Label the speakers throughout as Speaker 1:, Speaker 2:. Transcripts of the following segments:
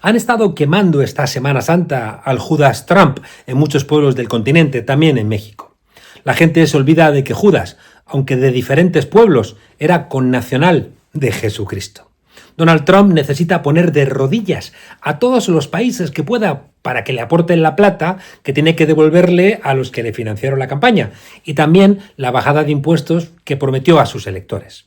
Speaker 1: Han estado quemando esta Semana Santa al Judas Trump en muchos pueblos del continente, también en México. La gente se olvida de que Judas, aunque de diferentes pueblos, era connacional de Jesucristo. Donald Trump necesita poner de rodillas a todos los países que pueda para que le aporten la plata que tiene que devolverle a los que le financiaron la campaña y también la bajada de impuestos que prometió a sus electores.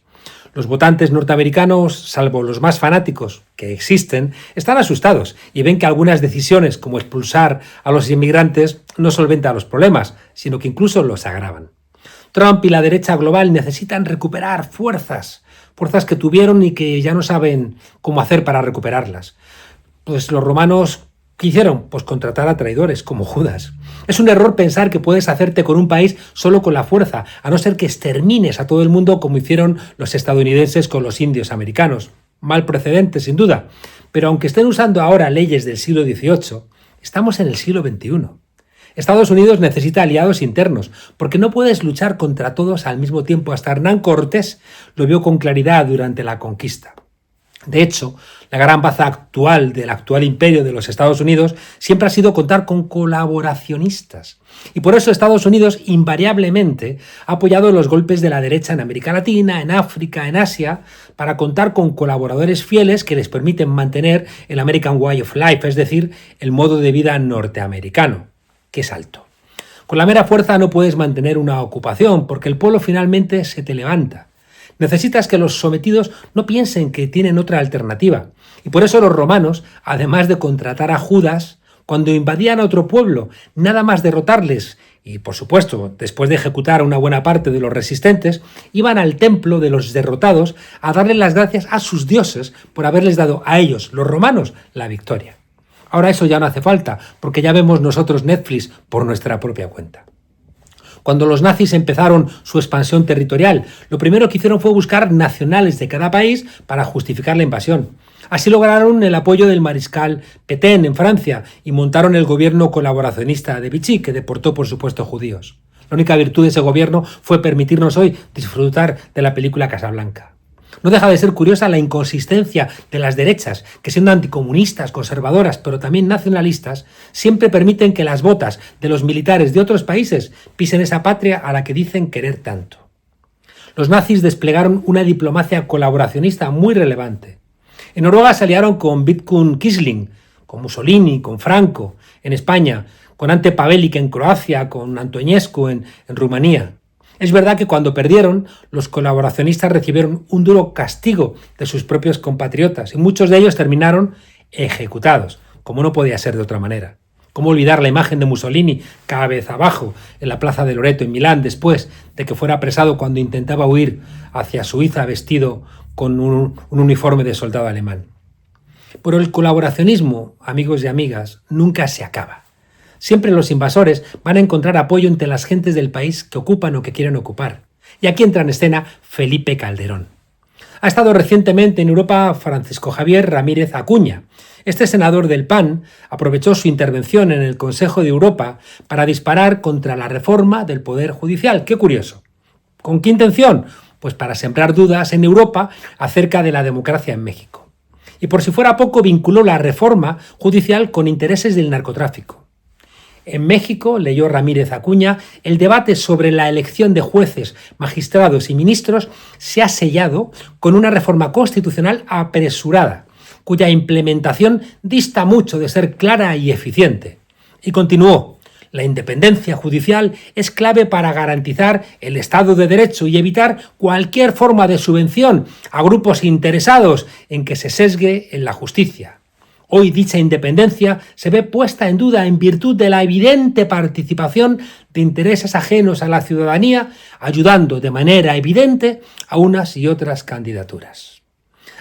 Speaker 1: Los votantes norteamericanos, salvo los más fanáticos que existen, están asustados y ven que algunas decisiones, como expulsar a los inmigrantes, no solventan los problemas, sino que incluso los agravan. Trump y la derecha global necesitan recuperar fuerzas que tuvieron y que ya no saben cómo hacer para recuperarlas. Pues los romanos, ¿qué hicieron? Pues contratar a traidores, como Judas. Es un error pensar que puedes hacerte con un país solo con la fuerza, a no ser que extermines a todo el mundo como hicieron los estadounidenses con los indios americanos. Mal precedente, sin duda. Pero aunque estén usando ahora leyes del siglo XVIII, estamos en el siglo XXI. Estados Unidos necesita aliados internos, porque no puedes luchar contra todos al mismo tiempo. Hasta Hernán Cortés lo vio con claridad durante la conquista. De hecho, la gran baza actual del actual imperio de los Estados Unidos siempre ha sido contar con colaboracionistas. Y por eso Estados Unidos invariablemente ha apoyado los golpes de la derecha en América Latina, en África, en Asia, para contar con colaboradores fieles que les permiten mantener el American Way of Life, es decir, el modo de vida norteamericano, que es alto. Con la mera fuerza no puedes mantener una ocupación, porque el pueblo finalmente se te levanta. Necesitas que los sometidos no piensen que tienen otra alternativa. Y por eso los romanos, además de contratar a Judas, cuando invadían a otro pueblo, nada más derrotarles, y por supuesto, después de ejecutar a una buena parte de los resistentes, iban al templo de los derrotados a darles las gracias a sus dioses por haberles dado a ellos, los romanos, la victoria. Ahora eso ya no hace falta, porque ya vemos nosotros Netflix por nuestra propia cuenta. Cuando los nazis empezaron su expansión territorial, lo primero que hicieron fue buscar nacionales de cada país para justificar la invasión. Así lograron el apoyo del mariscal Pétain en Francia y montaron el gobierno colaboracionista de Vichy, que deportó por supuesto judíos. La única virtud de ese gobierno fue permitirnos hoy disfrutar de la película Casablanca. No deja de ser curiosa la inconsistencia de las derechas, que siendo anticomunistas, conservadoras, pero también nacionalistas, siempre permiten que las botas de los militares de otros países pisen esa patria a la que dicen querer tanto. Los nazis desplegaron una diplomacia colaboracionista muy relevante. En Noruega se aliaron con Vidkun Quisling, con Mussolini, con Franco, en España, con Ante Pavelic en Croacia, con Antonescu en Rumanía. Es verdad que cuando perdieron, los colaboracionistas recibieron un duro castigo de sus propios compatriotas y muchos de ellos terminaron ejecutados, como no podía ser de otra manera. ¿Cómo olvidar la imagen de Mussolini cabeza abajo en la plaza de Loreto en Milán después de que fuera apresado cuando intentaba huir hacia Suiza vestido con un uniforme de soldado alemán? Pero el colaboracionismo, amigos y amigas, nunca se acaba. Siempre los invasores van a encontrar apoyo entre las gentes del país que ocupan o que quieren ocupar. Y aquí entra en escena Felipe Calderón. Ha estado recientemente en Europa Francisco Javier Ramírez Acuña. Este senador del PAN aprovechó su intervención en el Consejo de Europa para disparar contra la reforma del Poder Judicial. ¡Qué curioso! ¿Con qué intención? Pues para sembrar dudas en Europa acerca de la democracia en México. Y por si fuera poco, vinculó la reforma judicial con intereses del narcotráfico. En México, leyó Ramírez Acuña, el debate sobre la elección de jueces, magistrados y ministros se ha sellado con una reforma constitucional apresurada, cuya implementación dista mucho de ser clara y eficiente. Y continuó, la independencia judicial es clave para garantizar el Estado de Derecho y evitar cualquier forma de subvención a grupos interesados en que se sesgue en la justicia. Hoy dicha independencia se ve puesta en duda en virtud de la evidente participación de intereses ajenos a la ciudadanía, ayudando de manera evidente a unas y otras candidaturas.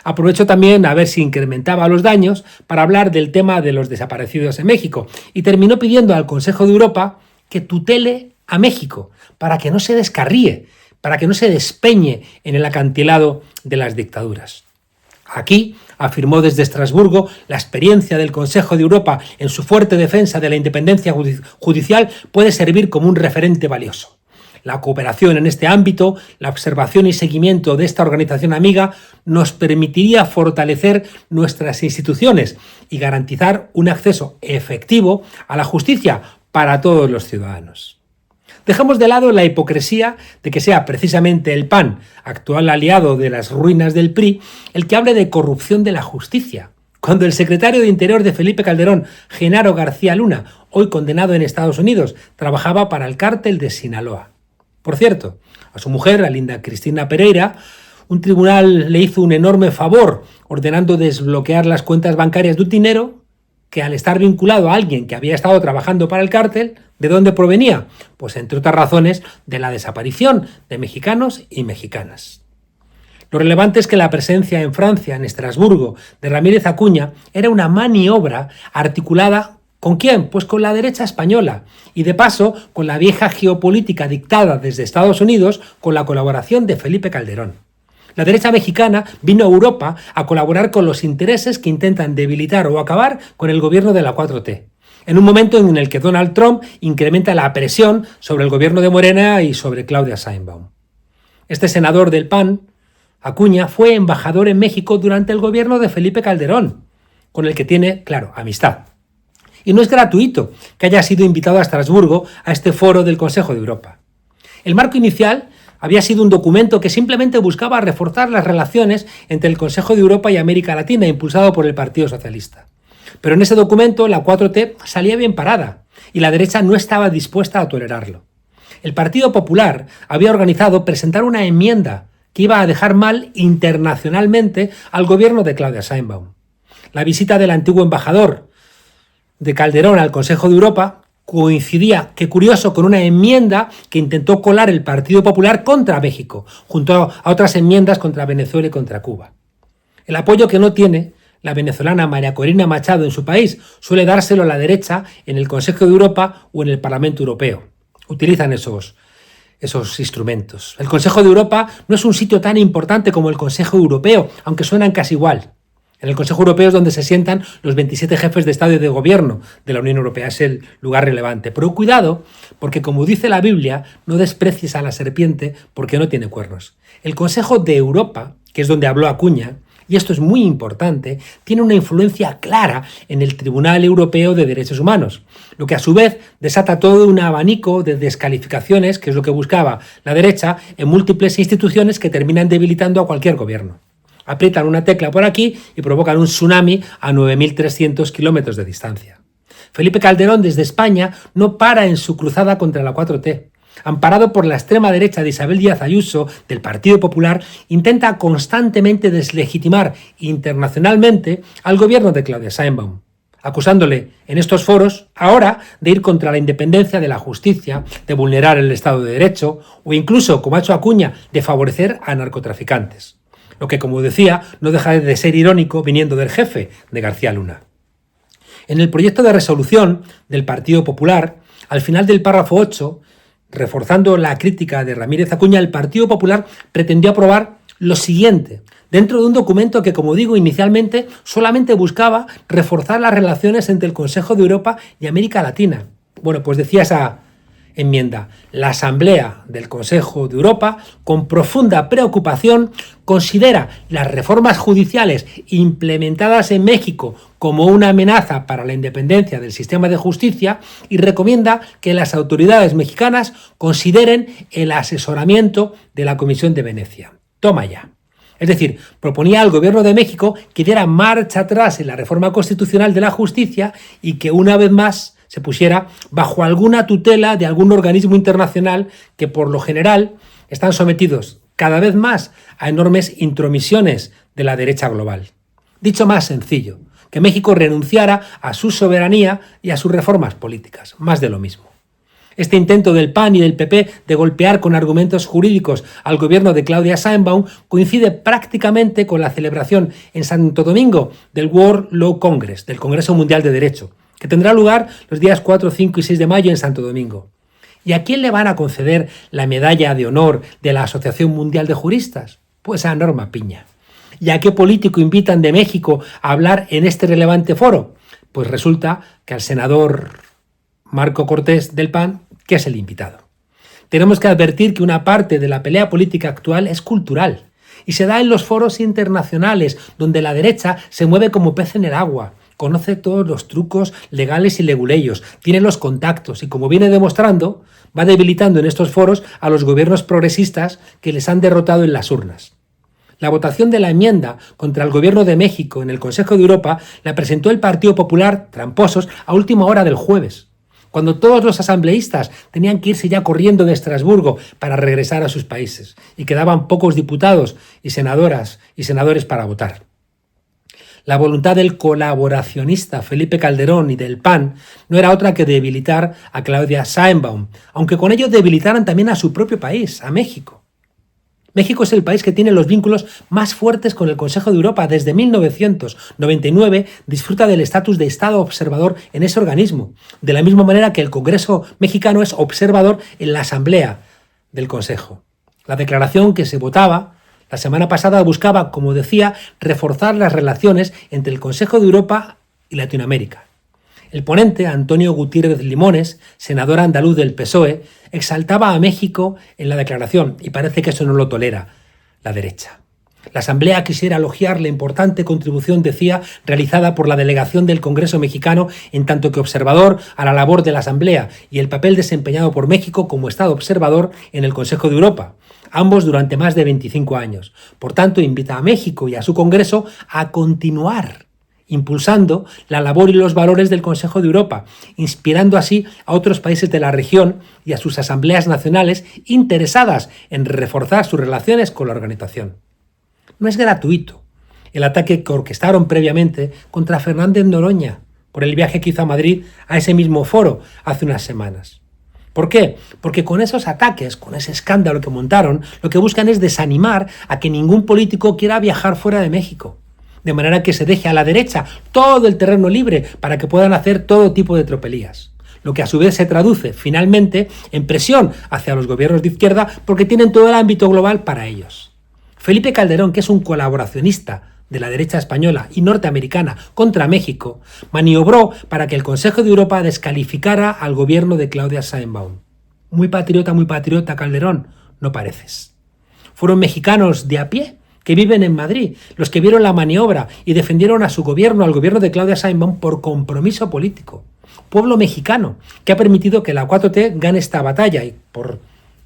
Speaker 1: Aprovechó también a ver si incrementaba los daños para hablar del tema de los desaparecidos en México y terminó pidiendo al Consejo de Europa que tutele a México para que no se descarríe, para que no se despeñe en el acantilado de las dictaduras. Aquí afirmó desde Estrasburgo la experiencia del Consejo de Europa en su fuerte defensa de la independencia judicial puede servir como un referente valioso. La cooperación en este ámbito, la observación y seguimiento de esta organización amiga nos permitiría fortalecer nuestras instituciones y garantizar un acceso efectivo a la justicia para todos los ciudadanos. Dejamos de lado la hipocresía de que sea precisamente el PAN, actual aliado de las ruinas del PRI, el que hable de corrupción de la justicia, cuando el secretario de Interior de Felipe Calderón, Genaro García Luna, hoy condenado en Estados Unidos, trabajaba para el cártel de Sinaloa. Por cierto, a su mujer, a Linda Cristina Pereira, un tribunal le hizo un enorme favor ordenando desbloquear las cuentas bancarias de un dinero que, al estar vinculado a alguien que había estado trabajando para el cártel, ¿de dónde provenía? Pues entre otras razones de la desaparición de mexicanos y mexicanas. Lo relevante es que la presencia en Francia, en Estrasburgo, de Ramírez Acuña era una maniobra articulada ¿con quién? Pues con la derecha española y de paso con la vieja geopolítica dictada desde Estados Unidos con la colaboración de Felipe Calderón. La derecha mexicana vino a Europa a colaborar con los intereses que intentan debilitar o acabar con el gobierno de la 4T, en un momento en el que Donald Trump incrementa la presión sobre el gobierno de Morena y sobre Claudia Sheinbaum. Este senador del PAN, Acuña, fue embajador en México durante el gobierno de Felipe Calderón, con el que tiene, claro, amistad. Y no es gratuito que haya sido invitado a Estrasburgo a este foro del Consejo de Europa. El marco inicial había sido un documento que simplemente buscaba reforzar las relaciones entre el Consejo de Europa y América Latina, impulsado por el Partido Socialista. Pero en ese documento la 4T salía bien parada y la derecha no estaba dispuesta a tolerarlo. El Partido Popular había organizado presentar una enmienda que iba a dejar mal internacionalmente al gobierno de Claudia Sheinbaum. La visita del antiguo embajador de Calderón al Consejo de Europa coincidía, qué curioso, con una enmienda que intentó colar el Partido Popular contra México, junto a otras enmiendas contra Venezuela y contra Cuba. El apoyo que no tiene la venezolana María Corina Machado en su país suele dárselo a la derecha en el Consejo de Europa o en el Parlamento Europeo. Utilizan esos instrumentos. El Consejo de Europa no es un sitio tan importante como el Consejo Europeo, aunque suenan casi igual. En el Consejo Europeo es donde se sientan los 27 jefes de Estado y de Gobierno de la Unión Europea. Es el lugar relevante. Pero cuidado, porque como dice la Biblia, no desprecies a la serpiente porque no tiene cuernos. El Consejo de Europa, que es donde habló Acuña, y esto es muy importante, tiene una influencia clara en el Tribunal Europeo de Derechos Humanos, lo que a su vez desata todo un abanico de descalificaciones, que es lo que buscaba la derecha, en múltiples instituciones que terminan debilitando a cualquier gobierno. Aprietan una tecla por aquí y provocan un tsunami a 9.300 kilómetros de distancia. Felipe Calderón desde España no para en su cruzada contra la 4T. Amparado por la extrema derecha de Isabel Díaz Ayuso del Partido Popular, intenta constantemente deslegitimar internacionalmente al gobierno de Claudia Sheinbaum, acusándole en estos foros ahora de ir contra la independencia de la justicia, de vulnerar el Estado de Derecho o incluso, como ha hecho Acuña, de favorecer a narcotraficantes. Lo que, como decía, no deja de ser irónico viniendo del jefe de García Luna. En el proyecto de resolución del Partido Popular, al final del párrafo 8, reforzando la crítica de Ramírez Acuña, el Partido Popular pretendió aprobar lo siguiente, dentro de un documento que, como digo, inicialmente solamente buscaba reforzar las relaciones entre el Consejo de Europa y América Latina. Bueno, pues decía esa enmienda: la Asamblea del Consejo de Europa, con profunda preocupación, considera las reformas judiciales implementadas en México como una amenaza para la independencia del sistema de justicia y recomienda que las autoridades mexicanas consideren el asesoramiento de la Comisión de Venecia. Toma ya. Es decir, proponía al gobierno de México que diera marcha atrás en la reforma constitucional de la justicia y que una vez más se pusiera bajo alguna tutela de algún organismo internacional que por lo general están sometidos cada vez más a enormes intromisiones de la derecha global. Dicho más sencillo, que México renunciara a su soberanía y a sus reformas políticas, más de lo mismo. Este intento del PAN y del PP de golpear con argumentos jurídicos al gobierno de Claudia Sheinbaum coincide prácticamente con la celebración en Santo Domingo del World Law Congress, del Congreso Mundial de Derecho, que tendrá lugar los días 4, 5 y 6 de mayo en Santo Domingo. ¿Y a quién le van a conceder la medalla de honor de la Asociación Mundial de Juristas? Pues a Norma Piña. ¿Y a qué político invitan de México a hablar en este relevante foro? Pues resulta que al senador Marco Cortés del PAN, que es el invitado. Tenemos que advertir que una parte de la pelea política actual es cultural y se da en los foros internacionales, donde la derecha se mueve como pez en el agua, conoce todos los trucos legales y leguleyos, tiene los contactos y, como viene demostrando, va debilitando en estos foros a los gobiernos progresistas que les han derrotado en las urnas. La votación de la enmienda contra el Gobierno de México en el Consejo de Europa la presentó el Partido Popular, tramposos, a última hora del jueves, cuando todos los asambleístas tenían que irse ya corriendo de Estrasburgo para regresar a sus países y quedaban pocos diputados y senadoras y senadores para votar. La voluntad del colaboracionista Felipe Calderón y del PAN no era otra que debilitar a Claudia Sheinbaum, aunque con ello debilitaran también a su propio país, a México. México es el país que tiene los vínculos más fuertes con el Consejo de Europa. Desde 1999 disfruta del estatus de Estado observador en ese organismo, de la misma manera que el Congreso mexicano es observador en la Asamblea del Consejo. La declaración que se votaba la semana pasada buscaba, como decía, reforzar las relaciones entre el Consejo de Europa y Latinoamérica. El ponente, Antonio Gutiérrez Limones, senador andaluz del PSOE, exaltaba a México en la declaración y parece que eso no lo tolera la derecha. La Asamblea quisiera elogiar la importante contribución, decía, realizada por la delegación del Congreso mexicano en tanto que observador a la labor de la Asamblea y el papel desempeñado por México como Estado observador en el Consejo de Europa, ambos durante más de 25 años. Por tanto, invita a México y a su Congreso a continuar impulsando la labor y los valores del Consejo de Europa, inspirando así a otros países de la región y a sus asambleas nacionales interesadas en reforzar sus relaciones con la organización. No es gratuito el ataque que orquestaron previamente contra Fernández Noroña por el viaje que hizo a Madrid a ese mismo foro hace unas semanas. ¿Por qué? Porque con esos ataques, con ese escándalo que montaron, lo que buscan es desanimar a que ningún político quiera viajar fuera de México, de manera que se deje a la derecha todo el terreno libre para que puedan hacer todo tipo de tropelías, lo que a su vez se traduce finalmente en presión hacia los gobiernos de izquierda porque tienen todo el ámbito global para ellos. Felipe Calderón, que es un colaboracionista de la derecha española y norteamericana contra México, maniobró para que el Consejo de Europa descalificara al gobierno de Claudia Sheinbaum. Muy patriota, Calderón, no pareces. Fueron mexicanos de a pie que viven en Madrid los que vieron la maniobra y defendieron a su gobierno, al gobierno de Claudia Sheinbaum, por compromiso político. Pueblo mexicano que ha permitido que la 4T gane esta batalla y, por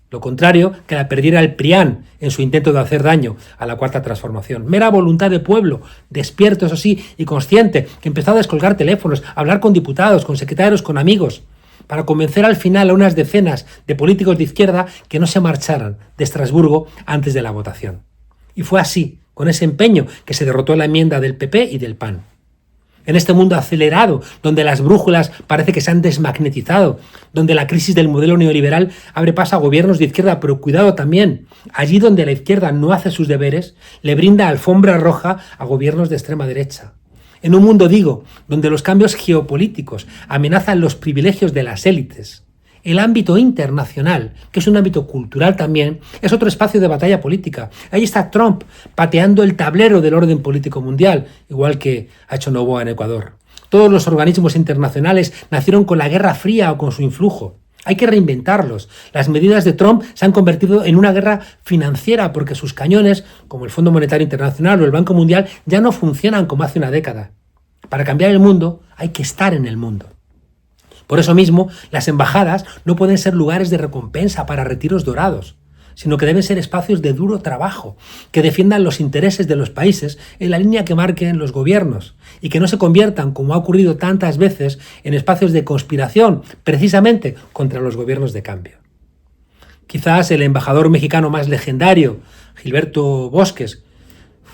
Speaker 1: lo contrario, que la perdiera el PRIAN en su intento de hacer daño a la Cuarta Transformación. Mera voluntad de pueblo, despierto, eso sí, y consciente, que empezó a descolgar teléfonos, a hablar con diputados, con secretarios, con amigos, para convencer al final a unas decenas de políticos de izquierda que no se marcharan de Estrasburgo antes de la votación. Y fue así, con ese empeño, que se derrotó la enmienda del PP y del PAN. En este mundo acelerado, donde las brújulas parece que se han desmagnetizado, donde la crisis del modelo neoliberal abre paso a gobiernos de izquierda, pero cuidado también, allí donde la izquierda no hace sus deberes, le brinda alfombra roja a gobiernos de extrema derecha. En un mundo, digo, donde los cambios geopolíticos amenazan los privilegios de las élites, el ámbito internacional, que es un ámbito cultural también, es otro espacio de batalla política. Ahí está Trump pateando el tablero del orden político mundial, igual que ha hecho Noboa en Ecuador. Todos los organismos internacionales nacieron con la Guerra Fría o con su influjo. Hay que reinventarlos. Las medidas de Trump se han convertido en una guerra financiera porque sus cañones, como el Fondo Monetario Internacional o el Banco Mundial, ya no funcionan como hace una década. Para cambiar el mundo hay que estar en el mundo. Por eso mismo, las embajadas no pueden ser lugares de recompensa para retiros dorados, sino que deben ser espacios de duro trabajo, que defiendan los intereses de los países en la línea que marquen los gobiernos y que no se conviertan, como ha ocurrido tantas veces, en espacios de conspiración, precisamente contra los gobiernos de cambio. Quizás el embajador mexicano más legendario, Gilberto Bosques,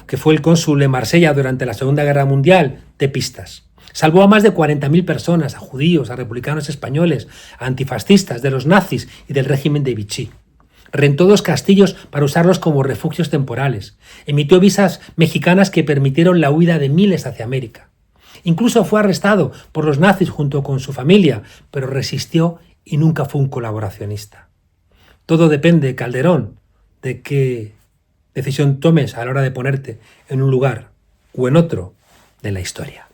Speaker 1: que fue el cónsul en Marsella durante la Segunda Guerra Mundial, dé pistas. Salvó a más de 40.000 personas, a judíos, a republicanos españoles, a antifascistas, de los nazis y del régimen de Vichy. Rentó 2 castillos para usarlos como refugios temporales. Emitió visas mexicanas que permitieron la huida de miles hacia América. Incluso fue arrestado por los nazis junto con su familia, pero resistió y nunca fue un colaboracionista. Todo depende, Calderón, de qué decisión tomes a la hora de ponerte en un lugar o en otro de la historia.